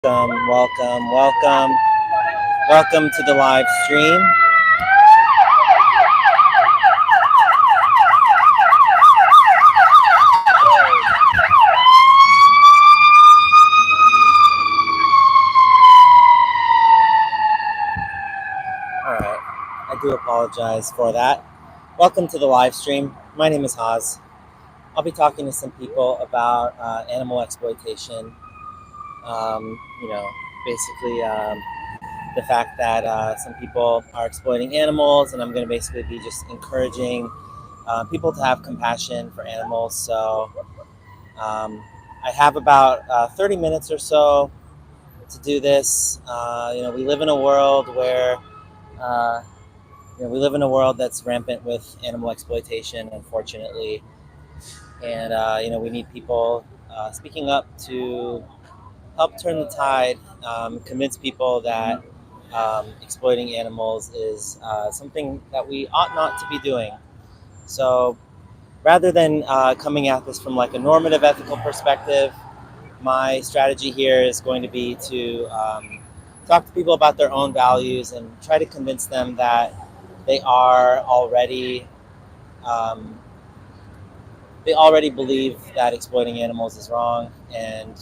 Welcome to the live stream. All right, I do apologize for that. Welcome to the live stream. My name is Haz. I'll be talking to some people about animal exploitation. You know, basically the fact that some people are exploiting animals, and I'm going to basically be just encouraging people to have compassion for animals. So I have about 30 minutes or so to do this. We live in a world where uh, we live in a world that's rampant with animal exploitation, unfortunately, and we need people speaking up to help turn the tide, convince people that exploiting animals is something that we ought not to be doing. So rather than coming at this from like a normative ethical perspective, my strategy here is going to be to talk to people about their own values and try to convince them that they are already they already believe that exploiting animals is wrong, and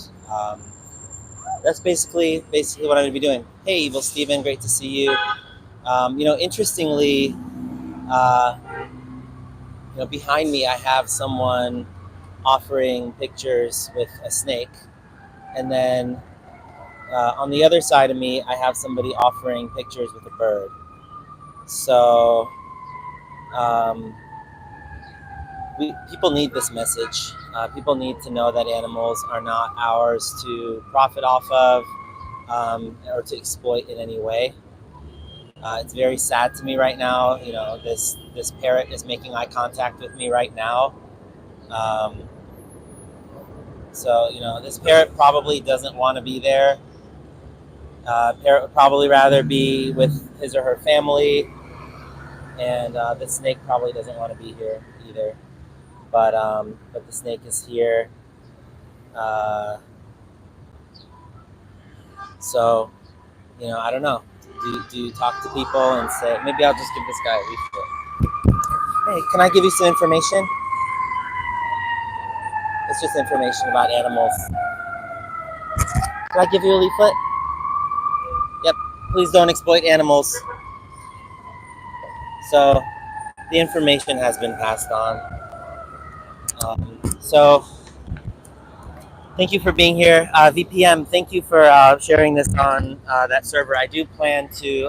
that's basically what I'm going to be doing. Hey, Evil Steven, great to see you. Interestingly, uh, behind me I have someone offering pictures with a snake, and then on the other side of me I have somebody offering pictures with a bird. So people need this message. People need to know that animals are not ours to profit off of or to exploit in any way. It's very sad to me right now. This parrot is making eye contact with me right now. So this parrot probably doesn't want to be there. Parrot would probably rather be with his or her family, and the snake probably doesn't want to be here either. But the snake is here. So I don't know. Do you talk to people and say, maybe I'll just give this guy a leaflet? Hey, can I give you some information? It's just information about animals. Can I give you a leaflet? Yep. Please don't exploit animals. So the information has been passed on. So thank you for being here. VPM, thank you for sharing this on that server. I do plan to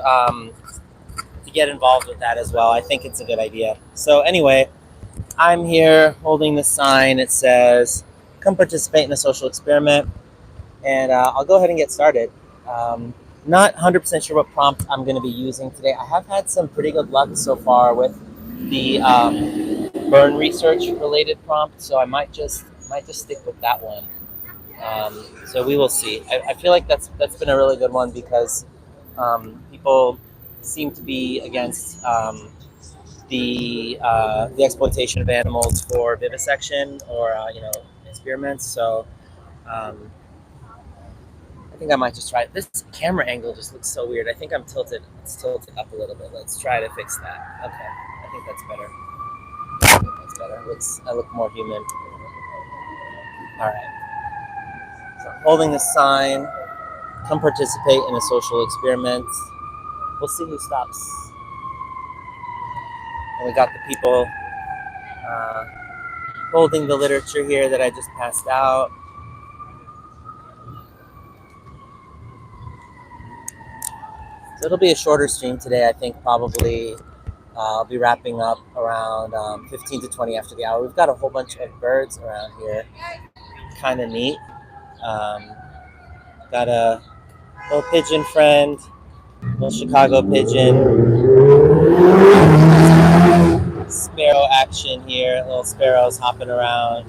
get involved with that as well. I think it's a good idea. So anyway, I'm here holding this sign. It says, "Come participate in a social experiment." And I'll go ahead and get started. Not 100% sure what prompt I'm going to be using today. I have had some pretty good luck so far with the burn research related prompt, so I might just stick with that one. So we will see. I feel like that's been a really good one because people seem to be against the exploitation of animals for vivisection or experiments. So I think I might just try it. This camera angle just looks so weird. I think I'm tilted. It's tilted up a little bit. Let's try to fix that. Okay, I think that's better. I look more human. All right. So I'm holding the sign. Come participate in a social experiment. We'll see who stops. And we got the people holding the literature here that I just passed out. So it'll be a shorter stream today. I think probably I'll be wrapping up around 15 to 20 after the hour. We've got a whole bunch of birds around here. Kind of neat. Got a little pigeon friend, little Chicago pigeon. Sparrow action here. Little sparrows hopping around.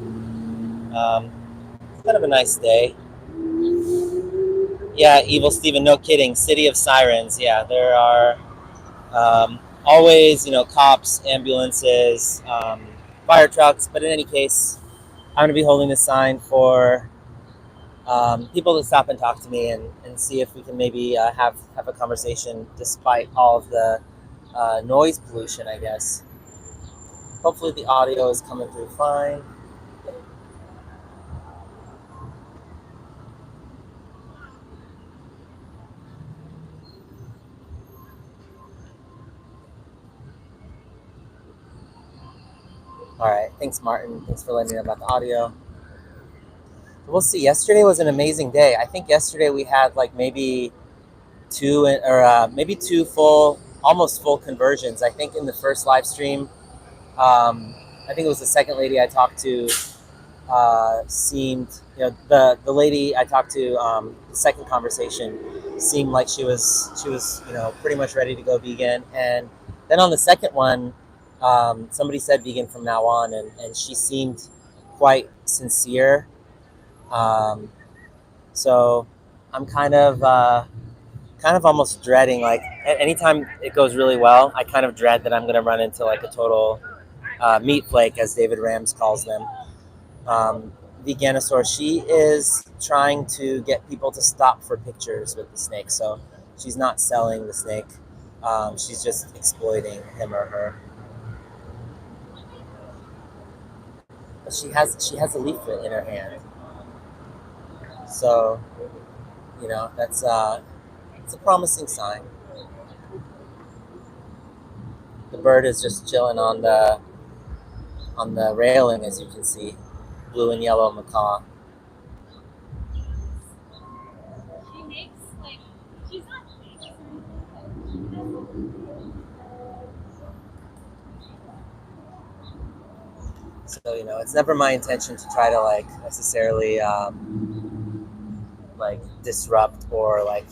It's kind of a nice day. Yeah, Evil Steven, no kidding. City of Sirens. Yeah, there are always, cops, ambulances, fire trucks. But in any case, I'm going to be holding the sign for people to stop and talk to me and see if we can maybe have a conversation despite all of the noise pollution, I guess. Hopefully the audio is coming through fine. All right, thanks, Martin. Thanks for letting me know about the audio. We'll see. Yesterday was an amazing day. I think yesterday we had like maybe maybe two full, almost full conversions. I think in the first live stream, I think it was the second lady I talked to seemed, the lady I talked to, the second conversation seemed like she was pretty much ready to go vegan. And then on the second one, somebody said vegan from now on, and she seemed quite sincere. Um, so I'm kind of almost dreading, like anytime it goes really well, I kind of dread that I'm going to run into like a total meat flake, as David Rams calls them. Veganosaur, she is trying to get people to stop for pictures with the snake. So she's not selling the snake. She's just exploiting him or her. But she has a leaflet in her hand. So, that's it's a promising sign. The bird is just chilling on the railing, as you can see. Blue and yellow macaw. So, it's never my intention to try to like necessarily like disrupt or like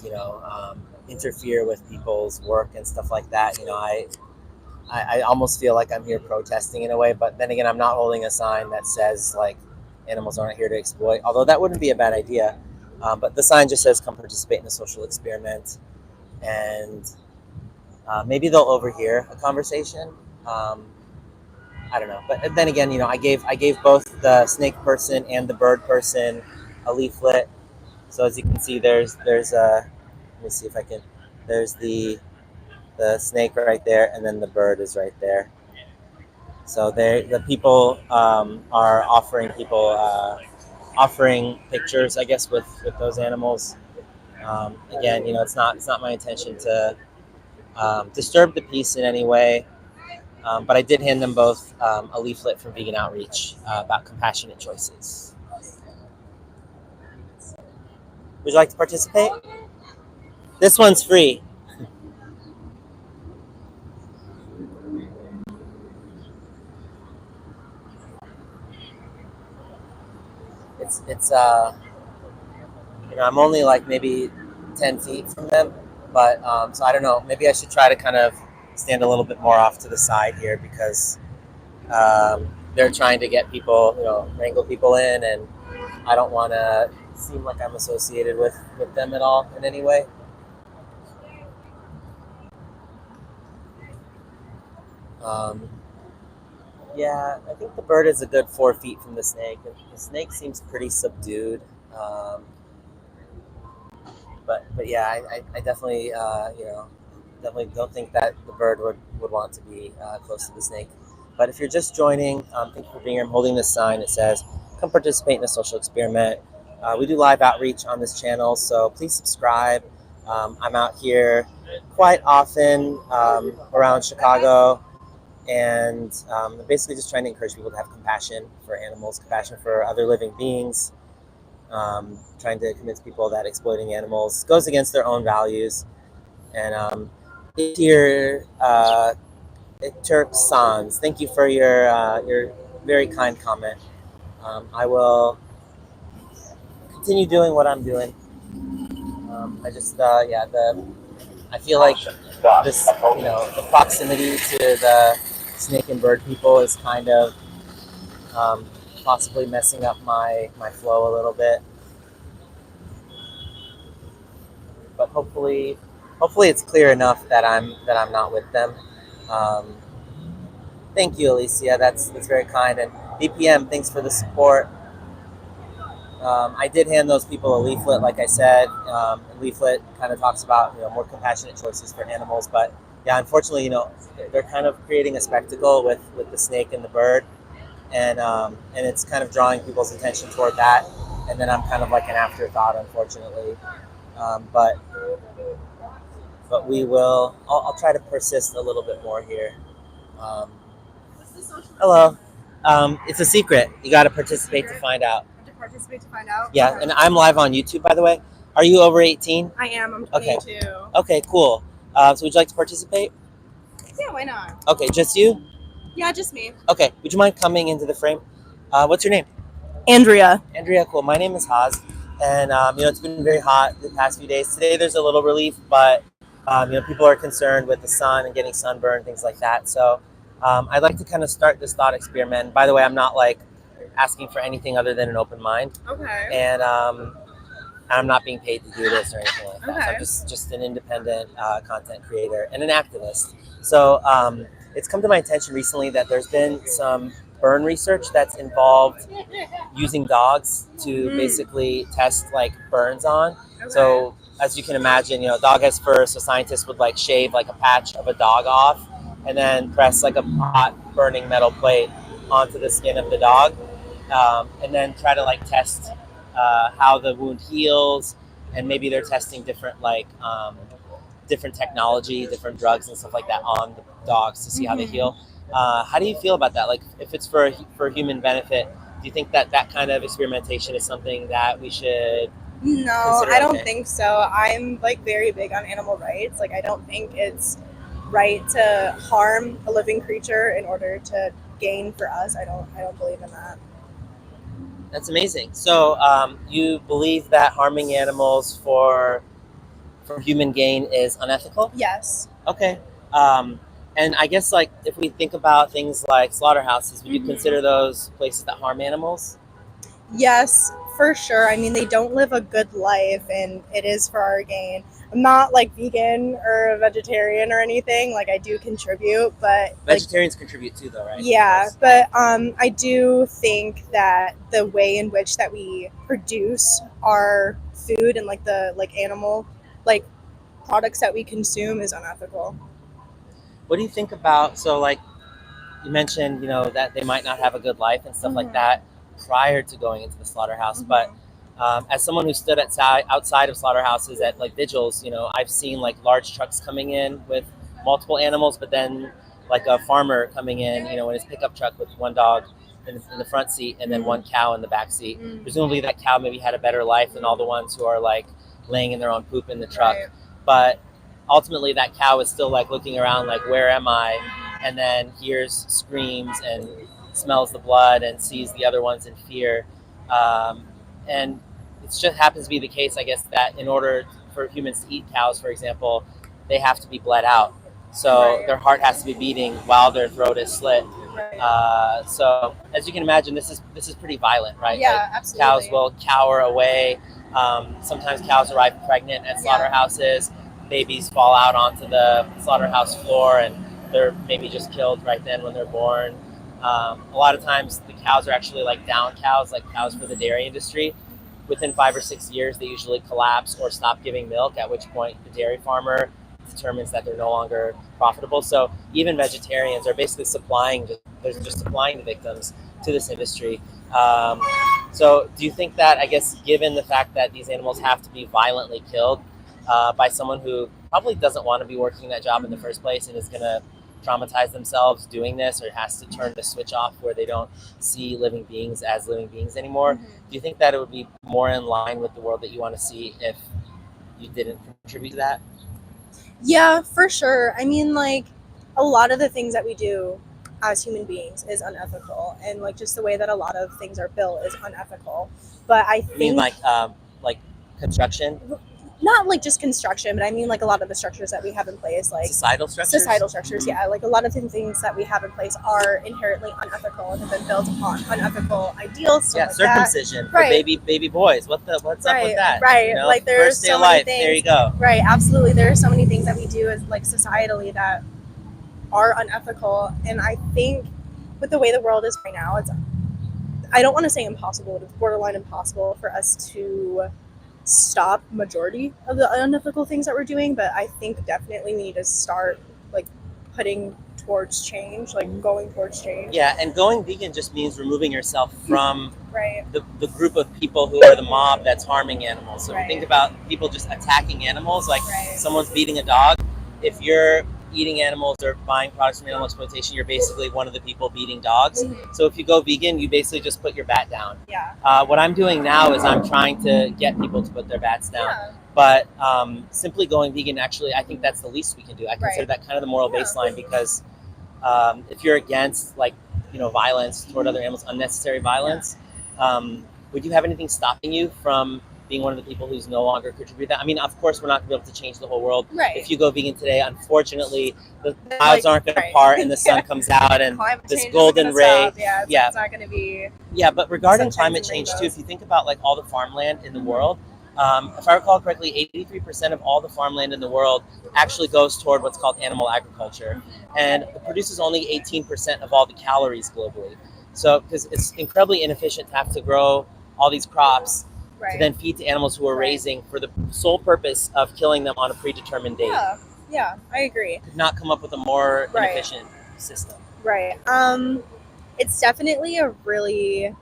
interfere with people's work and stuff like that. I almost feel like I'm here protesting in a way, but then again, I'm not holding a sign that says like animals aren't here to exploit, although that wouldn't be a bad idea. But the sign just says come participate in a social experiment, and maybe they'll overhear a conversation. I don't know, but then again, I gave both the snake person and the bird person a leaflet. So as you can see, there's a, let me see if I can, there's the snake right there, and then the bird is right there. So the people are offering offering pictures, I guess, with those animals. Again, it's not my intention to disturb the peace in any way. But I did hand them both a leaflet from Vegan Outreach about compassionate choices. Would you like to participate? This one's free. It's I'm only like maybe 10 feet from them, but so I don't know. Maybe I should try to kind of stand a little bit more off to the side here, because they're trying to get people, wrangle people in, and I don't want to seem like I'm associated with them at all in any way. Yeah, I think the bird is a good 4 feet from the snake. The snake seems pretty subdued. But yeah, I definitely definitely don't think that the bird would want to be close to the snake. But if you're just joining, thank you for being here. I'm holding this sign. It says, come participate in a social experiment. We do live outreach on this channel, so please subscribe. I'm out here quite often around Chicago, and basically just trying to encourage people to have compassion for animals, compassion for other living beings, trying to convince people that exploiting animals goes against their own values. And here, Turk Sans, thank you for your very kind comment. I will continue doing what I'm doing. I just I feel like this, the proximity to the snake and bird people is kind of possibly messing up my flow a little bit. But hopefully it's clear enough that I'm not with them. Thank you, Alicia. That's very kind. And BPM, thanks for the support. I did hand those people a leaflet, like I said. A leaflet kind of talks about more compassionate choices for animals, but yeah, unfortunately, they're kind of creating a spectacle with the snake and the bird, and it's kind of drawing people's attention toward that, and then I'm kind of like an afterthought, unfortunately. But we will. I'll try to persist a little bit more here. Um, Hello. It's a secret. You got to participate to find out. To participate to find out? Yeah, and I'm live on YouTube, by the way. Are you over 18? I am. I'm Okay. 22. Okay, cool. So would you like to participate? Yeah, why not? Okay, just you? Yeah, just me. Okay, would you mind coming into the frame? What's your name? Andrea. Andrea, cool. My name is Haas, and it's been very hot the past few days. Today there's a little relief, but people are concerned with the sun and getting sunburned, things like that. So I'd like to kind of start this thought experiment. By the way, I'm not like asking for anything other than an open mind, Okay. and I'm not being paid to do this or anything like that. Okay. So I'm just an independent content creator and an activist. So it's come to my attention recently that there's been some burn research that's involved using dogs to basically test like burns on. Okay. So as you can imagine, a dog has fur, so scientists would like shave like a patch of a dog off and then press like a hot burning metal plate onto the skin of the dog, and then try to like test how the wound heals, and maybe they're testing different different technology, different drugs and stuff like that on the dogs to see how they heal. How do you feel about that? Like, if it's for human benefit, do you think that kind of experimentation is something that we should? No, I don't think so. I'm like very big on animal rights. Like, I don't think it's right to harm a living creature in order to gain for us. I don't believe in that. That's amazing. So you believe that harming animals for human gain is unethical? Yes. Okay. And I guess like if we think about things like slaughterhouses, would you consider those places that harm animals? Yes, for sure. I mean, they don't live a good life, and it is for our gain. I'm not like vegan or vegetarian or anything. Like, I do contribute, but Vegetarians contribute too, though, right? Yeah, but I do think that the way in which that we produce our food and like the animal like products that we consume is unethical. What do you think about, so like you mentioned, that they might not have a good life and stuff like that prior to going into the slaughterhouse, but as someone who stood outside of slaughterhouses at like vigils, I've seen like large trucks coming in with multiple animals, but then like a farmer coming in, in his pickup truck with one dog in the front seat and then one cow in the back seat. Presumably that cow maybe had a better life than all the ones who are like laying in their own poop in the truck. Right. But ultimately that cow is still like looking around like, where am I? And then hears screams and smells the blood and sees the other ones in fear. And it just happens to be the case, I guess, that in order for humans to eat cows, for example, they have to be bled out. So their heart has to be beating while their throat is slit. So as you can imagine, this is pretty violent, right? Yeah, like, absolutely. Cows will cower away. Sometimes cows arrive pregnant at slaughterhouses. Babies fall out onto the slaughterhouse floor and they're maybe just killed right then when they're born. A lot of times the cows are actually like down cows, like cows for the dairy industry. Within 5 or 6 years, they usually collapse or stop giving milk, at which point the dairy farmer determines that they're no longer profitable. So even vegetarians are basically supplying the victims to this industry. So do you think that, I guess, given the fact that these animals have to be violently killed by someone who probably doesn't want to be working that job in the first place and is going to traumatize themselves doing this, or has to turn the switch off where they don't see living beings as living beings anymore, do you think that it would be more in line with the world that you want to see if you didn't contribute to that? Yeah, for sure. I mean, like, a lot of the things that we do as human beings is unethical, and like just the way that a lot of things are built is unethical. But I think, You mean like construction? Not like just construction, but I mean like a lot of the structures that we have in place, like Societal structures? Yeah, like a lot of the things that we have in place are inherently unethical and have been built upon unethical ideals. Yeah, like circumcision for baby boys. What's up with that? Right. Like there's first day so of many life. things. There you go. Right, absolutely. There are so many things that we do as like societally that are unethical, and I think with the way the world is right now, I don't want to say impossible, but it's borderline impossible for us to stop majority of the unethical things that we're doing. But I think definitely we need to start like putting towards change, like going towards change. Yeah, and going vegan just means removing yourself from Right. the group of people who are the mob that's harming animals. So Right. think about people just attacking animals, like Right. someone's beating a dog. If you're eating animals or buying products from animal exploitation, you're basically one of the people beating dogs. Mhm. So if you go vegan, you basically just put your bat down. Yeah. What I'm doing now is I'm trying to get people to put their bats down. Yeah. But simply going vegan, actually, I think that's the least we can do. I consider Right. that kind of the moral Yeah. baseline, because if you're against, like, violence toward other animals, unnecessary violence, would you have anything stopping you from being one of the people who's no longer contribute that? I mean, of course, we're not going to be able to change the whole world. Right. If you go vegan today, unfortunately, the clouds aren't going to right. part and the sun comes out and Climate this change golden isn't ray. gonna stop. Yeah, Yeah. it's not going to be. Yeah, but regarding Sunshines climate and change too, rainbows. if you think about like all the farmland in the world, if I recall correctly, 83% of all the farmland in the world actually goes toward what's called animal agriculture, and it produces only 18% of all the calories globally. So, because it's incredibly inefficient to have to grow all these crops Right. to then feed to animals who are Right. raising for the sole purpose of killing them on a predetermined date. Yeah, I agree. Could not come up with a more Right. inefficient system. Right. It's definitely a really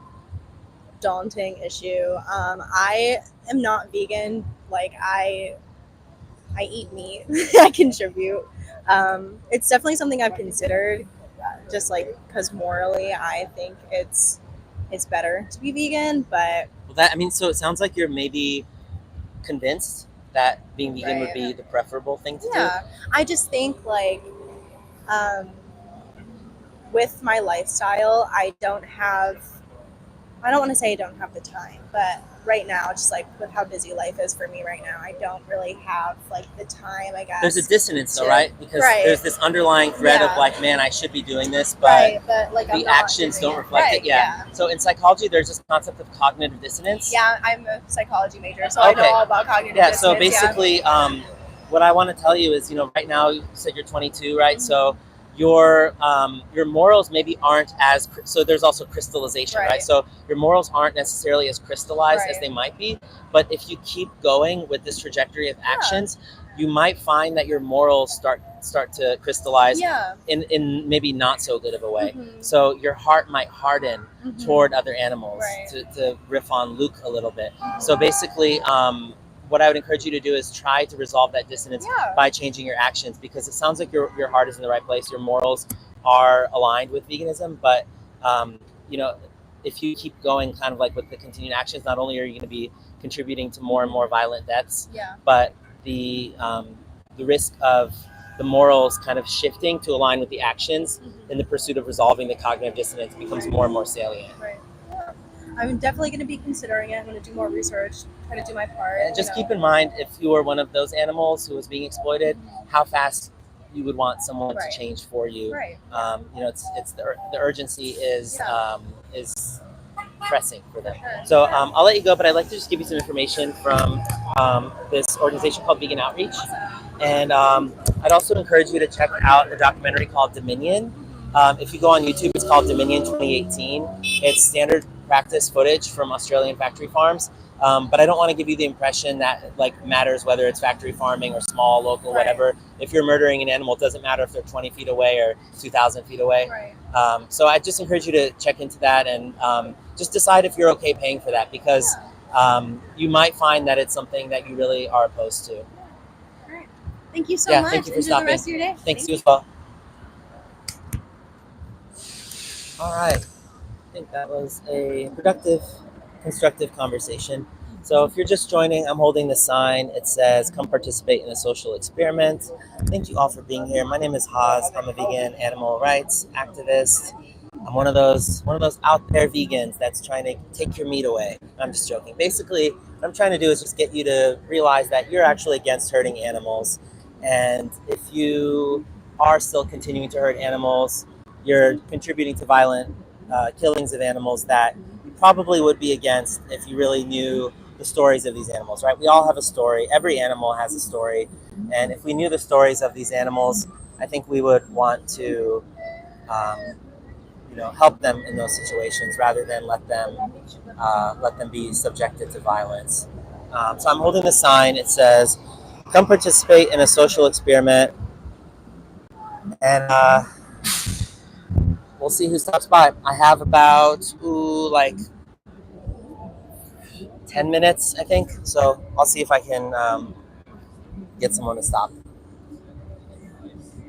daunting issue. I am not vegan. Like I eat meat. I contribute. It's definitely something I've considered. Just like because morally, I think it's better to be vegan. But Well, so it sounds like you're maybe convinced that being vegan would Right. be the preferable thing to do. yeah, I just think like with my lifestyle, I don't want to say I don't have the time, but right now, just like with how busy life is for me right now, I don't really have like the time, I guess. There's a dissonance though, to- right? Because Right. there's this underlying thread of Yeah. like, man, I should be doing this, but right, but like I'm the not actions doing don't it. reflect Right, it. Yeah. So in psychology, there's this concept of cognitive dissonance. Yeah, I'm a psychology major, so I know Okay. all about cognitive Yeah, dissonance. so basically, what I want to tell you is, right now you said you're 22, right? Mhm. So your morals maybe aren't as, so there's also crystallization, right? Right. So your morals aren't necessarily as crystallized as Right. they might be, but if you keep going with this trajectory of actions, you might find that your morals start to crystallize yeah. in maybe not so good of a way. Mhm. So your heart might harden Mhm. toward other animals, Right. to riff on Luke a little bit. So basically, what I would encourage you to do is try to resolve that dissonance Yeah. by changing your actions, because it sounds like your heart is in the right place. Your morals are aligned with veganism, but if you keep going kind of like with the continued actions, not only are you going to be contributing to more and more violent deaths, Yeah. but the risk of the morals kind of shifting to align with the actions Mhm. in the pursuit of resolving the cognitive dissonance becomes more and more salient. Right. Yeah. I'm definitely going to be considering it. I'm going to do more research, try to do my part. And just keep in mind, if you were one of those animals who was being exploited, how fast you would want someone Right. to change for you. Right. It's the urgency is Yeah. is pressing for them. Sure. So I'll let you go, but I'd like to just give you some information from this organization called Vegan Outreach, and I'd also encourage you to check out a documentary called Dominion. If you go on YouTube, it's called Dominion 2018. It's standard practice footage from Australian factory farms. But I don't want to give you the impression that like matters whether it's factory farming or small, local, Right. whatever. If you're murdering an animal, it doesn't matter if they're 20 feet away or 2,000 feet away. Right. So I just encourage you to check into that and just decide if you're okay paying for that, because you might find that it's something that you really are opposed to. Great. Thank you so Yeah, much. thank you for Enjoy stopping. the rest of your day. Thanks, you as well. All right. I think that was a productive, constructive conversation. So if you're just joining, I'm holding the sign. It says, "Come participate in a social experiment." Thank you all for being here. My name is Haas. I'm a vegan animal rights activist. I'm one of those out there vegans that's trying to take your meat away. I'm just joking. Basically, what I'm trying to do is just get you to realize that you're actually against hurting animals. And if you are still continuing to hurt animals, you're contributing to violent killings of animals that you probably would be against if you really knew the stories of these animals, right? We all have a story. Every animal has a story. And if we knew the stories of these animals, I think we would want to help them in those situations rather than let them be subjected to violence. So I'm holding the sign. It says, "Come participate in a social experiment," and we'll see who stops by. I have about like 10 minutes, I think. So I'll see if I can get someone to stop.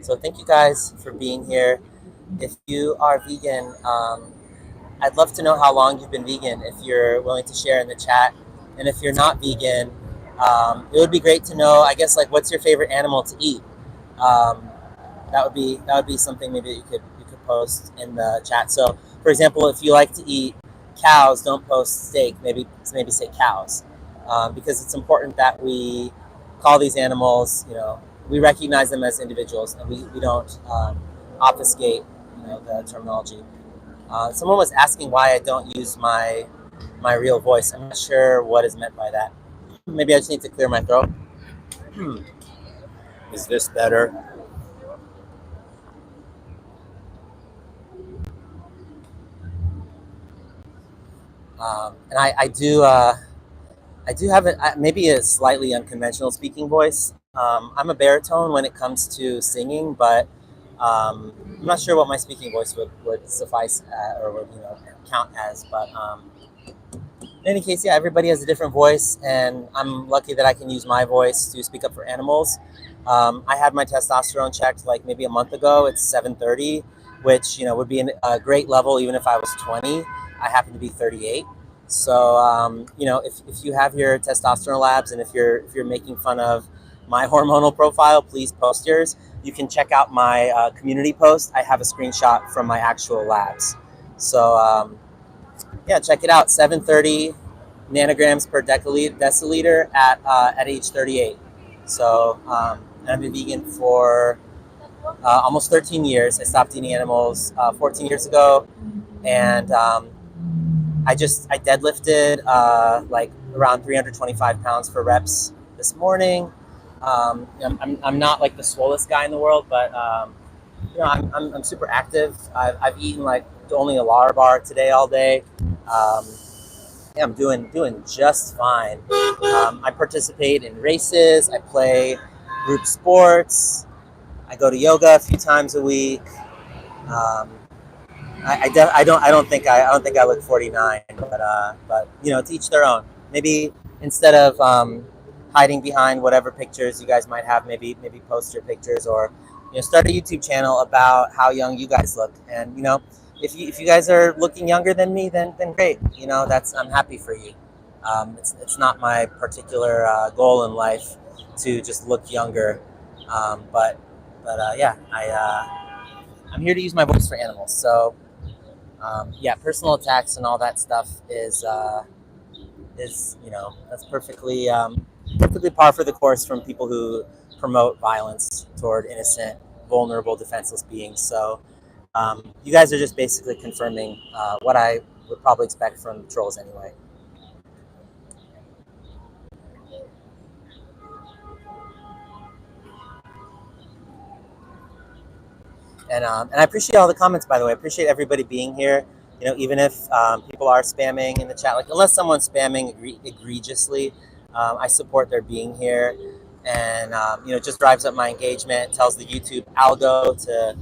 So thank you guys for being here. If you are vegan, I'd love to know how long you've been vegan, if you're willing to share in the chat. And if you're not vegan, it would be great to know, I guess, like, what's your favorite animal to eat? Um, that would be something maybe you could post in the chat. So, for example, if you like to eat cows, don't post steak. Maybe say cows, because it's important that we call these animals. We recognize them as individuals, and we don't obfuscate the terminology. Someone was asking why I don't use my real voice. I'm not sure what is meant by that. Maybe I just need to clear my throat. Is this better? And I do have maybe a slightly unconventional speaking voice. I'm a baritone when it comes to singing, but I'm not sure what my speaking voice would suffice or would count as. But in any case, yeah, everybody has a different voice, and I'm lucky that I can use my voice to speak up for animals. I had my testosterone checked like maybe a month ago. It's 730, which would be a great level even if I was 20. I happen to be 38. So if you have your testosterone labs, and if you're making fun of my hormonal profile, please post yours. You can check out my community post. I have a screenshot from my actual labs. So yeah, check it out. 730 nanograms per deciliter at age 38. So I've been vegan for almost 13 years. I stopped eating animals 14 years ago, and I deadlifted like around 325 pounds for reps this morning. I'm not like the swollest guy in the world, but I'm super active. I've eaten like only a Lara bar today all day. Yeah, I'm doing just fine. I participate in races. I play group sports. I go to yoga a few times a week. Um, I don't think I look 49, but to each their own. Maybe instead of hiding behind whatever pictures you guys might have, maybe post your pictures, or start a YouTube channel about how young you guys look. And if you guys are looking younger than me, then great. I'm happy for you. It's not my particular goal in life to just look younger, but yeah, I'm here to use my voice for animals. So yeah, personal attacks and all that stuff is that's perfectly par for the course from people who promote violence toward innocent, vulnerable, defenseless beings. So you guys are just basically confirming what I would probably expect from trolls anyway. And I appreciate all the comments, by the way. I appreciate everybody being here. Even if people are spamming in the chat, like unless someone's spamming egregiously, I support their being here, and it just drives up my engagement. Tells the YouTube algo to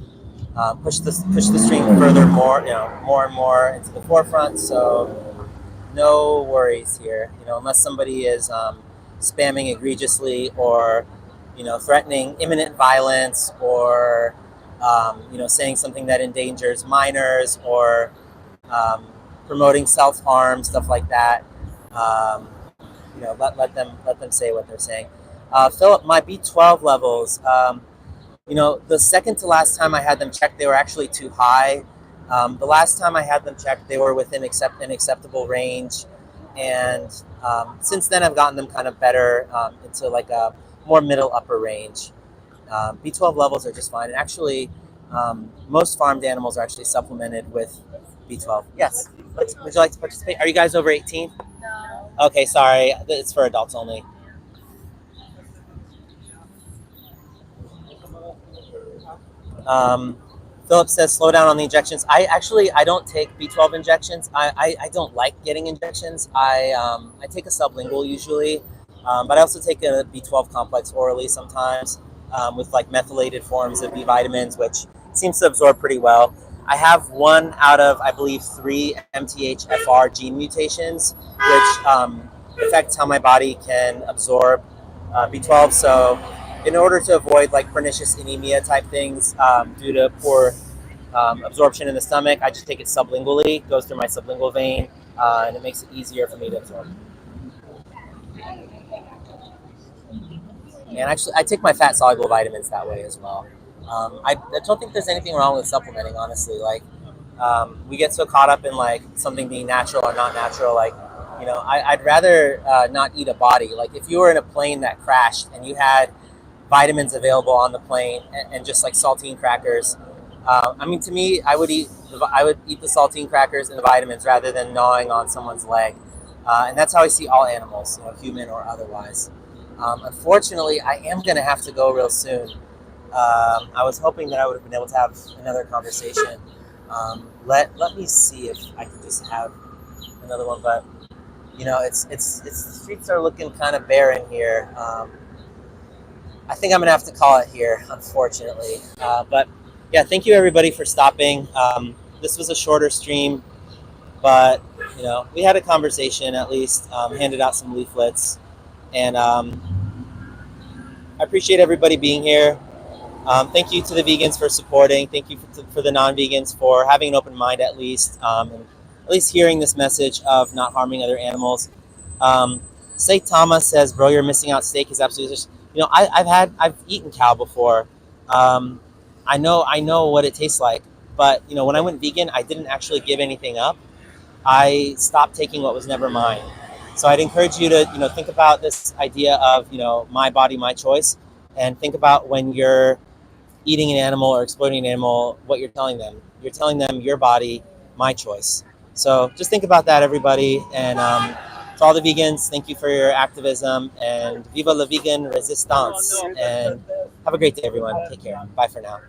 push the stream further, more and more into the forefront. So no worries here. Unless somebody is spamming egregiously, or threatening imminent violence, or saying something that endangers minors, or promoting self-harm, stuff like that. Let them say what they're saying. Philip, my B12 levels. The second to last time I had them checked, they were actually too high. The last time I had them checked, they were within an acceptable range, and since then I've gotten them kind of better into like a more middle upper range. B12 levels are just fine, and actually most farmed animals are actually supplemented with B12. Yes. Would you like to participate? Are you guys over 18? No. Okay, sorry. It's for adults only. Philip says, slow down on the injections. I don't take B12 injections. I don't like getting injections. I take a sublingual usually, but I also take a B12 complex orally sometimes with like methylated forms of B vitamins, which seems to absorb pretty well. I have one out of, I believe, 3 MTHFR gene mutations, which affects how my body can absorb B12. So in order to avoid like pernicious anemia type things due to poor absorption in the stomach, I just take it sublingually, goes through my sublingual vein, and it makes it easier for me to absorb. And actually, I take my fat soluble vitamins that way as well. I don't think there's anything wrong with supplementing, honestly. Like, we get so caught up in like something being natural or not natural. Like, I'd rather not eat a body. Like, if you were in a plane that crashed and you had vitamins available on the plane and just like saltine crackers, I mean, to me, I would eat the saltine crackers and the vitamins rather than gnawing on someone's leg. And that's how I see all animals, human or otherwise. Unfortunately, I am going to have to go real soon. I was hoping that I would have been able to have another conversation. Let me see if I can just have another one, but it's the streets are looking kind of barren here. I think I'm gonna have to call it here, unfortunately. But yeah, thank you everybody for stopping. This was a shorter stream, but we had a conversation at least. Handed out some leaflets, and I appreciate everybody being here. Thank you to the vegans for supporting. Thank you for the non-vegans for having an open mind at least, and at least hearing this message of not harming other animals. Say Thomas says, "Bro, you're missing out. Steak is absolutely delicious." I've eaten cow before. I know what it tastes like, but when I went vegan, I didn't actually give anything up. I stopped taking what was never mine. So I'd encourage you to think about this idea of my body, my choice, and think about when you're eating an animal or exploiting an animal, what you're telling them. You're telling them your body, my choice. So just think about that, everybody. And to all the vegans, thank you for your activism, and viva la vegan resistance. And have a great day, everyone. Take care. Bye for now.